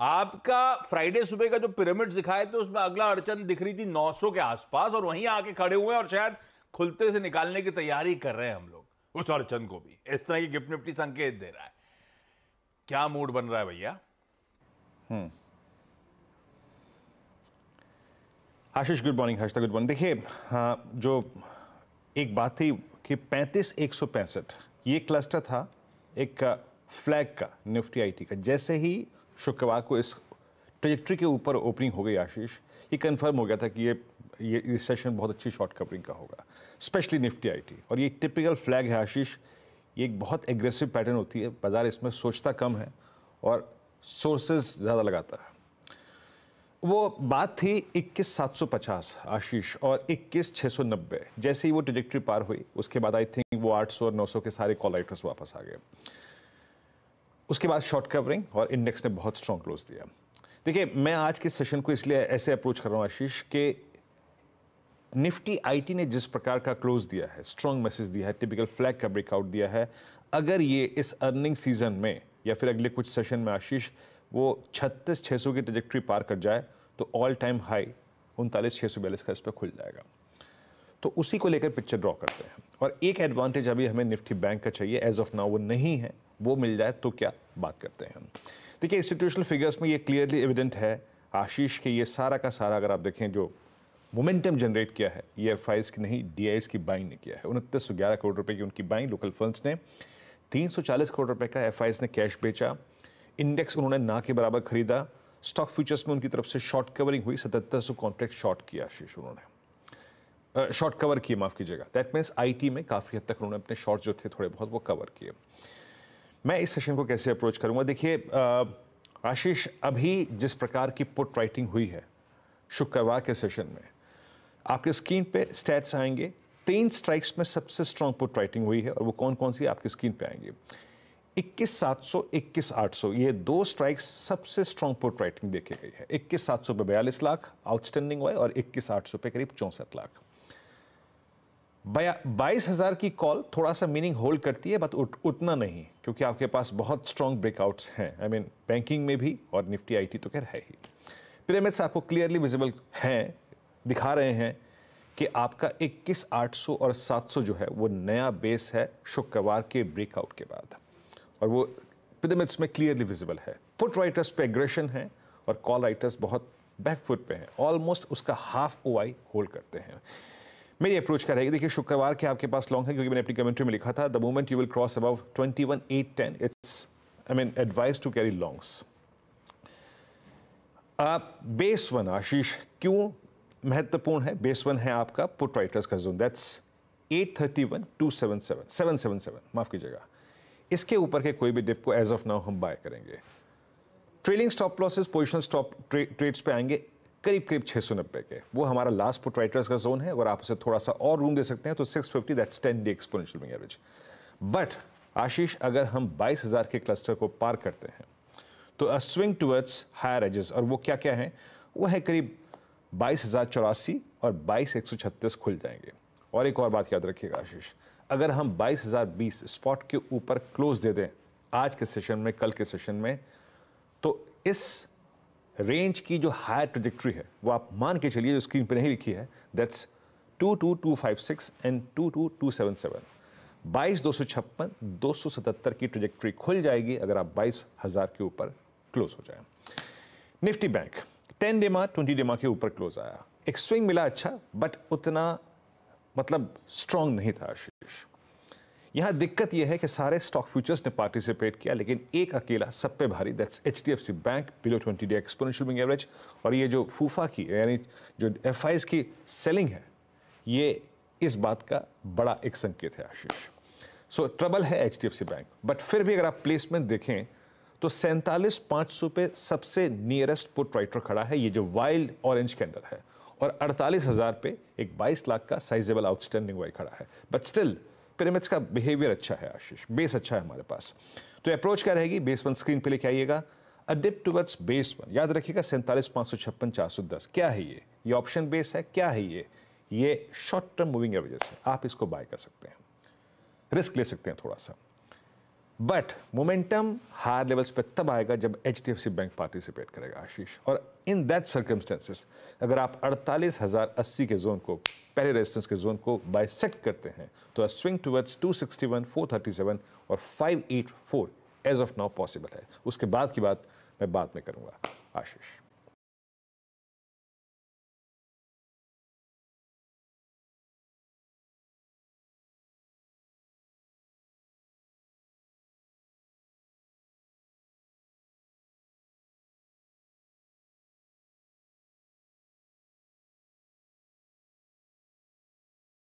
आपका फ्राइडे सुबह का जो पिरामिड दिखाए थे उसमें अगला अड़चन दिख रही थी 900 के आसपास, और वहीं आके खड़े हुए हैं और शायद खुलते से निकालने की तैयारी कर रहे हैं हम लोग उस अड़चन को भी। इस तरह की गिफ्ट निफ्टी संकेत दे रहा है। क्या मूड बन रहा है भैया? Ashish good morning, Harshita good morning. देखिए जो एक बात थी कि 35,165 ये क्लस्टर था एक फ्लैग का निफ्टी आईटी का। जैसे ही शुक्रवार को इस ट्रेजेक्ट्री के ऊपर ओपनिंग हो गई आशीष, ये कंफर्म हो गया था कि ये सेशन बहुत अच्छी शॉर्ट कवरिंग का होगा, स्पेशली निफ्टी आईटी। और ये टिपिकल फ्लैग है आशीष, ये एक बहुत एग्रेसिव पैटर्न होती है, बाजार इसमें सोचता कम है और सोर्सेज ज़्यादा लगाता है। वो बात थी 21,750 आशीष और 21,690। जैसे ही वो ट्रेजेक्ट्री पार हुई उसके बाद आई थिंक वो 800 और 900 के सारे कॉल राइटर्स वापस आ गए। उसके बाद शॉर्ट कवरिंग और इंडेक्स ने बहुत स्ट्रॉन्ग क्लोज दिया। देखिए मैं आज के सेशन को इसलिए ऐसे अप्रोच कर रहा हूँ आशीष कि निफ्टी आईटी ने जिस प्रकार का क्लोज दिया है, स्ट्रॉन्ग मैसेज दिया है, टिपिकल फ्लैग का ब्रेकआउट दिया है, अगर ये इस अर्निंग सीजन में या फिर अगले कुछ सेशन में आशीष वो 36,600 की ट्रेजेक्ट्री पार कर जाए तो ऑल टाइम हाई 39,642 का इस पर खुल जाएगा। तो उसी को लेकर पिक्चर ड्रॉ करते हैं। और एक एडवांटेज अभी हमें निफ्टी बैंक का चाहिए, एज ऑफ नाउ वो नहीं है, वो मिल जाए तो क्या बात करते हैं हम। देखिए इंस्टीट्यूशनल फिगर्स में ये क्लियरली एविडेंट है आशीष के, ये सारा का सारा अगर आप देखें जो मोमेंटम जनरेट किया है ये एफआईज की नहीं, डीआईज की बाइंग ने किया है। 2911 करोड़ रुपए की उनकी बाइंग लोकल फंड्स ने, 340 करोड़ रुपए का एफआईज ने कैश बेचा, इंडेक्स उन्होंने ना के बराबर खरीदा, स्टॉक फ्यूचर्स में उनकी तरफ से शॉर्ट कवरिंग हुई, 7700 कॉन्ट्रैक्ट शॉर्ट किया आशीष उन्होंने, शॉर्ट कवर किए माफ कीजिएगा। दैट मीन्स आईटी में काफ़ी हद तक उन्होंने अपने शॉर्ट जो थे थोड़े बहुत वो कवर किए। मैं इस सेशन को कैसे अप्रोच करूंगा? देखिए आशीष अभी जिस प्रकार की पुट राइटिंग हुई है शुक्रवार के सेशन में, आपके स्क्रीन पे स्टैट्स आएंगे। 3 स्ट्राइक्स में सबसे स्ट्रॉन्ग पुट राइटिंग हुई है और वो कौन कौन सी आपकी स्क्रीन पे आएंगी। 21,700, 21,800 ये 2 स्ट्राइक्स सबसे स्ट्रॉन्ग पुट राइटिंग देखी गई है। 21,700 पे 42 लाख आउटस्टैंडिंग हुआ है और 21,800 पे करीब 64 लाख। 22,000 की कॉल थोड़ा सा मीनिंग होल्ड करती है, बट उतना नहीं, क्योंकि आपके पास बहुत स्ट्रॉन्ग ब्रेकआउट्स हैं। आई मीन बैंकिंग में भी और निफ्टी आईटी तो खैर है ही। पिरामिड्स आपको क्लियरली विजिबल हैं, दिखा रहे हैं कि आपका 21,800 और 700 जो है वो नया बेस है शुक्रवार के ब्रेकआउट के बाद, और वो पिरामिड्स में क्लियरली विजिबल है। पुट राइटर्स पे एग्रेशन है और कॉल राइटर्स बहुत बैकफुट पे हैं, ऑलमोस्ट उसका हाफ ओआई होल्ड करते हैं। मेरी अप्रोच क्या रहेगी? देखिए शुक्रवार के आपके पास लॉन्ग है, क्योंकि मैंने अपनी कमेंट्री में लिखा था the moment you will cross above 21,810 it's I mean advise to carry longs. Base 1 Ashish क्यों महत्वपूर्ण है? बेस 1 है आपका पुट राइटर्स का जोन, दैट्स 831,277 माफ कीजिएगा। इसके ऊपर के कोई भी डिप को एज ऑफ नाउ हम बाय करेंगे। Trailing stop losses positional stop trades पे आएंगे करीब करीब 690 के, वो हमारा लास्ट पुट राइटर्स का जोन है। और आप उसे थोड़ा सा और रूम दे सकते हैं तो 650, that's 10 day exponential moving average. But Ashish अगर हम 22,000 के क्लस्टर को पार करते हैं तो a swing towards higher edges, और वो क्या क्या है? वो है करीब 22,084 और 22,136 खुल जाएंगे। और एक और बात याद रखिएगा आशीष, अगर हम 22,020 स्पॉट के ऊपर क्लोज दे दें आज के सेशन में, कल के सेशन में, तो इस रेंज की जो हायर ट्रेजेक्ट्री है वो आप मान के चलिए, जो स्क्रीन पे नहीं लिखी है, दैट्स 22,256 एंड 22,277। 22,256, 277 की ट्रेजेक्ट्री खुल जाएगी अगर आप 22,000 के ऊपर क्लोज हो जाए। Nifty bank 10 day mark 20 day mark के ऊपर क्लोज आया, एक स्विंग मिला अच्छा, बट उतना मतलब स्ट्रॉन्ग नहीं था आशीष। यहां दिक्कत यह है कि सारे स्टॉक फ्यूचर्स ने पार्टिसिपेट किया, लेकिन एक अकेला सब पे भारी, that's HDFC bank below 20 day exponential moving average. और ये जो फूफा की यानी जो एफआईज की सेलिंग है, ये इस बात का बड़ा एक संकेत है आशीष। सो ट्रबल है एचडीएफसी बैंक, बट फिर भी अगर आप प्लेसमेंट देखें तो 47,500 पे सबसे नियरेस्ट पुट राइटर खड़ा है, ये जो वाइल्ड ऑरेंज कैंडल है, और 48,000 पे एक 22 लाख का साइजेबल आउटस्टैंडिंग वाई खड़ा है। बट स्टिल पिरामिड्स का बिहेवियर अच्छा है आशीष, बेस अच्छा है हमारे पास। तो अप्रोच क्या रहेगी? बेस 1 स्क्रीन पे लेके आइएगा, अ डिप टुवर्ड्स बेस 1, याद रखिएगा 47,556, 410। क्या है ये? ये ऑप्शन बेस है, क्या है ये शॉर्ट टर्म मूविंग एवरेजेस है, आप इसको बाय कर सकते हैं, रिस्क ले सकते हैं थोड़ा सा। बट मोमेंटम हायर लेवल्स पे तब आएगा जब HDFC बैंक पार्टिसिपेट करेगा आशीष, और इन दैट सर्कमस्टेंसेस अगर आप 48,080 के जोन को, पहले रेजिस्टेंस के जोन को बाइसेक्ट करते हैं तो स्विंग टुवर्ड्स 261, 437 और 584 एज ऑफ नाउ पॉसिबल है। उसके बाद की बात मैं बाद में करूंगा आशीष।